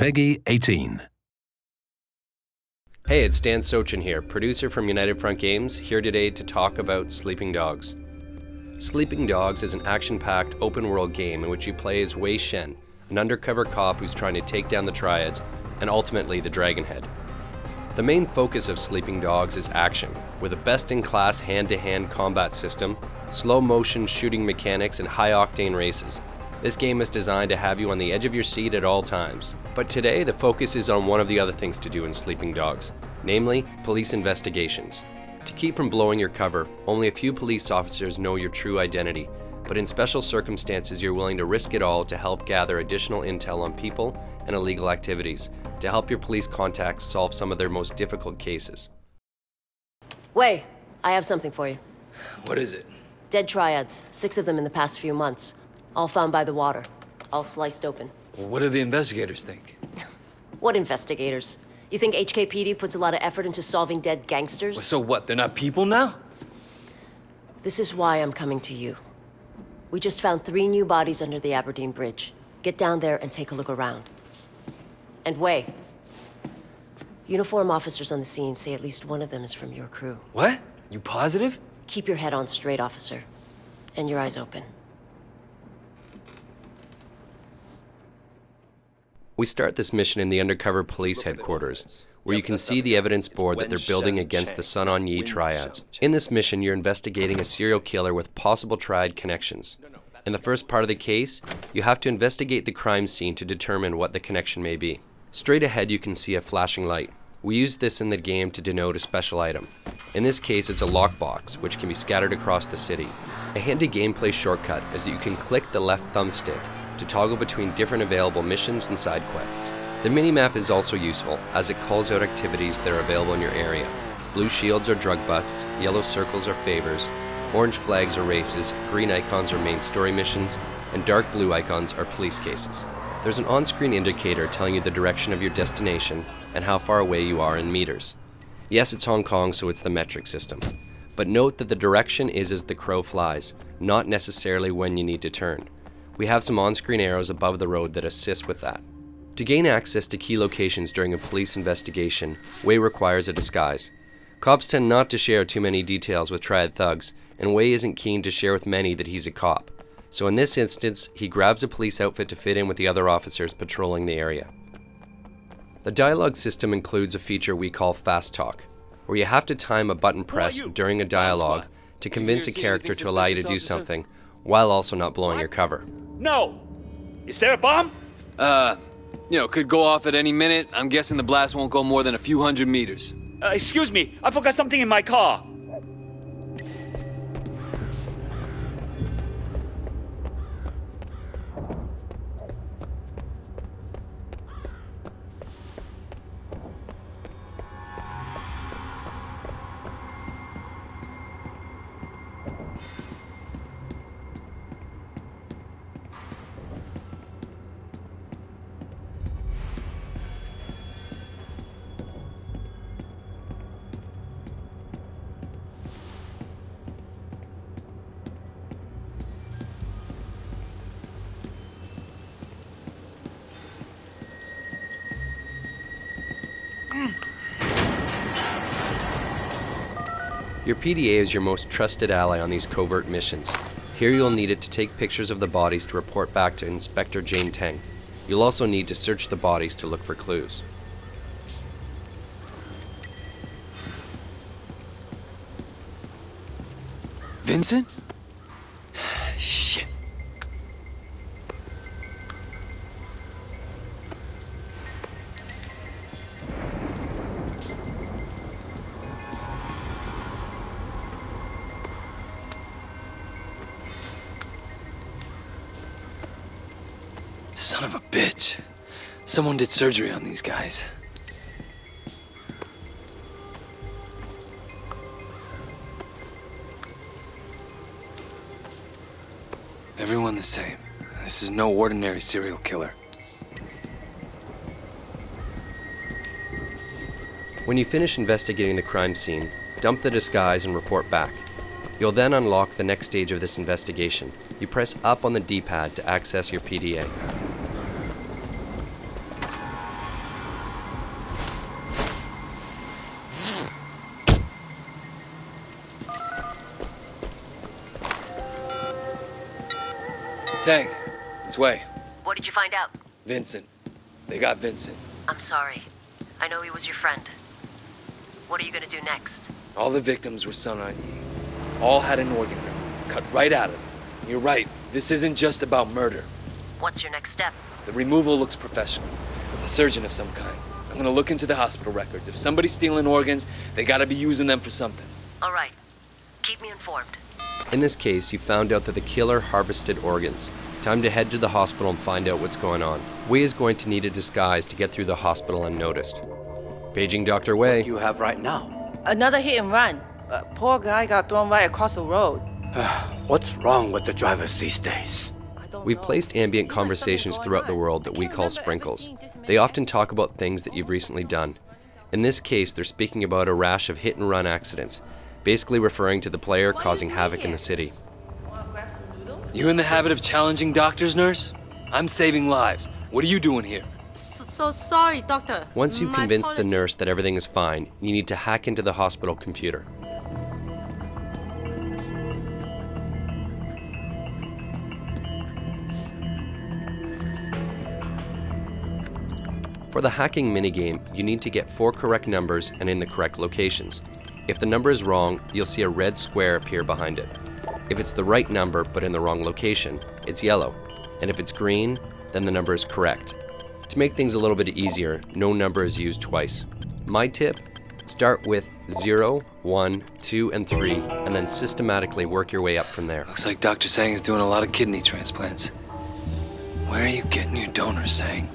Peggy 18. Hey, it's Dan Sochin here, producer from United Front Games, here today to talk about Sleeping Dogs. Sleeping Dogs is an action-packed open-world game in which you play as Wei Shen, an undercover cop who's trying to take down the Triads and ultimately the Dragonhead. The main focus of Sleeping Dogs is action, with a best-in-class hand-to-hand combat system, slow-motion shooting mechanics, and high-octane races. This game is designed to have you on the edge of your seat at all times. But today, the focus is on one of the other things to do in Sleeping Dogs, namely police investigations. To keep from blowing your cover, only a few police officers know your true identity, but in special circumstances you're willing to risk it all to help gather additional intel on people and illegal activities, to help your police contacts solve some of their most difficult cases. Wei, I have something for you. What is it? Dead Triads, 6 of them in the past few months. All found by the water, all sliced open. Well, what do the investigators think? What investigators? You think HKPD puts a lot of effort into solving dead gangsters? Well, so what, they're not people now? This is why I'm coming to you. We just found 3 new bodies under the Aberdeen Bridge. Get down there and take a look around. And Wei, uniform officers on the scene say at least one of them is from your crew. What? You positive? Keep your head on straight, officer. And your eyes open. We start this mission in the undercover police headquarters, where you can see the evidence board that they're building against the Sun On Yee Triads. In this mission, you're investigating a serial killer with possible Triad connections. In the first part of the case, you have to investigate the crime scene to determine what the connection may be. Straight ahead, you can see a flashing light. We use this in the game to denote a special item. In this case, it's a lockbox, which can be scattered across the city. A handy gameplay shortcut is that you can click the left thumbstick to toggle between different available missions and side quests. The minimap is also useful, as it calls out activities that are available in your area. Blue shields are drug busts, yellow circles are favors, orange flags are races, green icons are main story missions, and dark blue icons are police cases. There's an on-screen indicator telling you the direction of your destination and how far away you are in meters. Yes, it's Hong Kong, so it's the metric system. But note that the direction is as the crow flies, not necessarily when you need to turn. We have some on-screen arrows above the road that assist with that. To gain access to key locations during a police investigation, Wei requires a disguise. Cops tend not to share too many details with Triad thugs, and Wei isn't keen to share with many that he's a cop. So in this instance, he grabs a police outfit to fit in with the other officers patrolling the area. The dialogue system includes a feature we call Fast Talk, where you have to time a button press during a dialogue to convince a character to allow you to do something, while also not blowing your cover. No! Is there a bomb? Could go off at any minute. I'm guessing the blast won't go more than a few hundred meters. Excuse me, I forgot something in my car. Your PDA is your most trusted ally on these covert missions. Here you'll need it to take pictures of the bodies to report back to Inspector Jane Teng. You'll also need to search the bodies to look for clues. Vincent? Shit. Son of a bitch. Someone did surgery on these guys. Everyone the same. This is no ordinary serial killer. When you finish investigating the crime scene, dump the disguise and report back. You'll then unlock the next stage of this investigation. You press up on the D-pad to access your PDA. Tang, it's Wei. What did you find out? Vincent. They got Vincent. I'm sorry. I know he was your friend. What are you gonna do next? All the victims were Sun On Yee. All had an organ removed, cut right out of them. You're right, this isn't just about murder. What's your next step? The removal looks professional. A surgeon of some kind. I'm gonna look into the hospital records. If somebody's stealing organs, they gotta be using them for something. All right. Keep me informed. In this case, you found out that the killer harvested organs. Time to head to the hospital and find out what's going on. Wei is going to need a disguise to get through the hospital unnoticed. Paging Dr. Wei. You have right now. Another hit and run. Poor guy got thrown right across the road. What's wrong with the drivers these days? We've placed ambient conversations throughout the world that we call sprinkles. They often talk about things that you've recently done. In this case, they're speaking about a rash of hit-and-run accidents, basically referring to the player causing havoc in the city. You in the habit of challenging doctors, nurse? I'm saving lives. What are you doing here? So sorry, doctor. Once you've convinced the nurse that everything is fine, you need to hack into the hospital computer. For the hacking minigame, you need to get 4 correct numbers and in the correct locations. If the number is wrong, you'll see a red square appear behind it. If it's the right number but in the wrong location, it's yellow. And if it's green, then the number is correct. To make things a little bit easier, no number is used twice. My tip, start with 0, 1, 2, and 3, and then systematically work your way up from there. Looks like Dr. Sang is doing a lot of kidney transplants. Where are you getting your donors, Sang?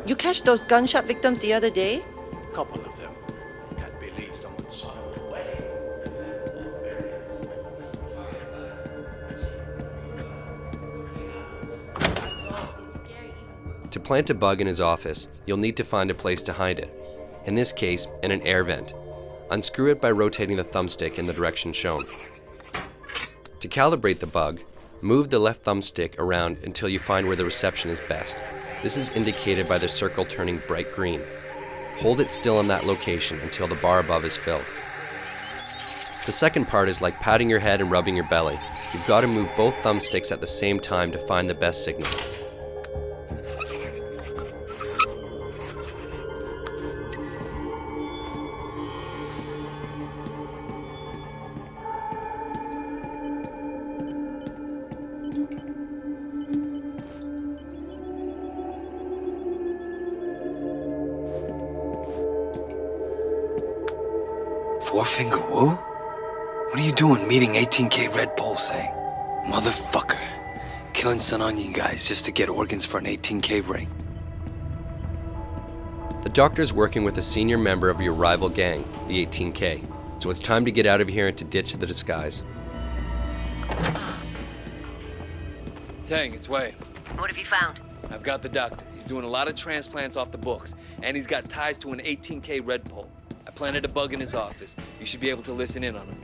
You catch those gunshot victims the other day? Couple of them. Can't believe someone shot them away. To plant a bug in his office, you'll need to find a place to hide it. In this case, in an air vent. Unscrew it by rotating the thumbstick in the direction shown. To calibrate the bug, move the left thumbstick around until you find where the reception is best. This is indicated by the circle turning bright green. Hold it still in that location until the bar above is filled. The second part is like patting your head and rubbing your belly. You've got to move both thumbsticks at the same time to find the best signal. Four-finger woo? What are you doing meeting 18K Red Pole, Sang? Motherfucker. Killing Sun On Yee guys just to get organs for an 18K ring. The doctor's working with a senior member of your rival gang, the 18K, so it's time to get out of here and to ditch the disguise. Tang, it's Wei. What have you found? I've got the doctor. He's doing a lot of transplants off the books, and he's got ties to an 18K Red Pole. I planted a bug in his office. You should be able to listen in on him.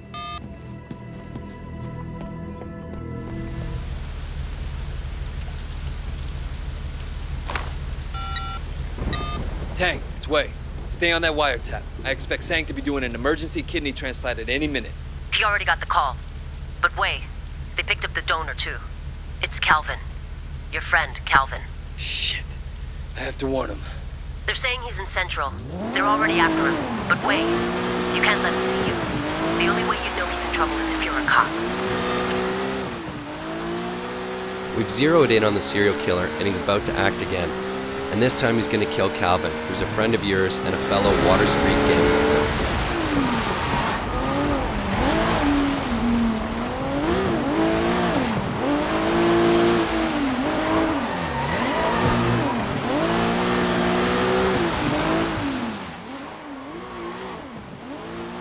Tang, it's Wei. Stay on that wiretap. I expect Sang to be doing an emergency kidney transplant at any minute. He already got the call. But wait, they picked up the donor too. It's Calvin. Your friend, Calvin. Shit. I have to warn him. They're saying he's in Central. They're already after him. But wait, you can't let him see you. The only way you know he's in trouble is if you're a cop. We've zeroed in on the serial killer and he's about to act again. And this time he's going to kill Calvin, who's a friend of yours and a fellow Water Street gang member.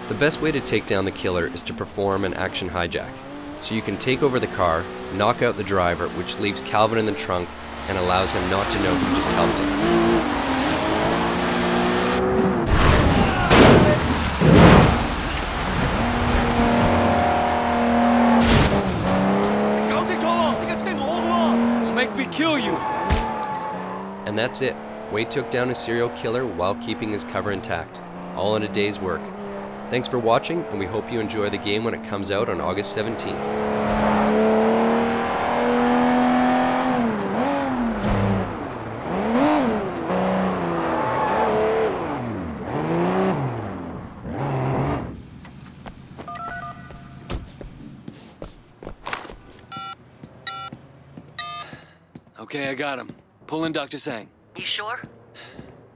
The best way to take down the killer is to perform an action hijack. So you can take over the car, knock out the driver, which leaves Calvin in the trunk and allows him not to know who just helped him. Don't make me kill you! And that's it. Wei took down a serial killer while keeping his cover intact, all in a day's work. Thanks for watching, and we hope you enjoy the game when it comes out on August 17th. Okay, I got him. Pull in Dr. Sang. You sure?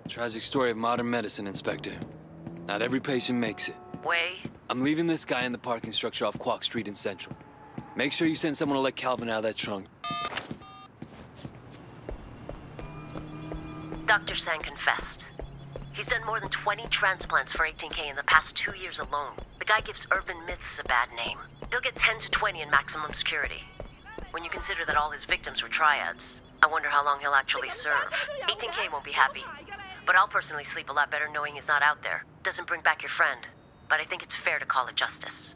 Tragic story of modern medicine, Inspector. Not every patient makes it. Wei? I'm leaving this guy in the parking structure off Quock Street in Central. Make sure you send someone to let Calvin out of that trunk. Dr. Sang confessed. He's done more than 20 transplants for 18K in the past 2 years alone. The guy gives urban myths a bad name. He'll get 10 to 20 in maximum security. When you consider that all his victims were triads, I wonder how long he'll actually serve. 18K won't be happy. But I'll personally sleep a lot better knowing he's not out there. Doesn't bring back your friend. But I think it's fair to call it justice.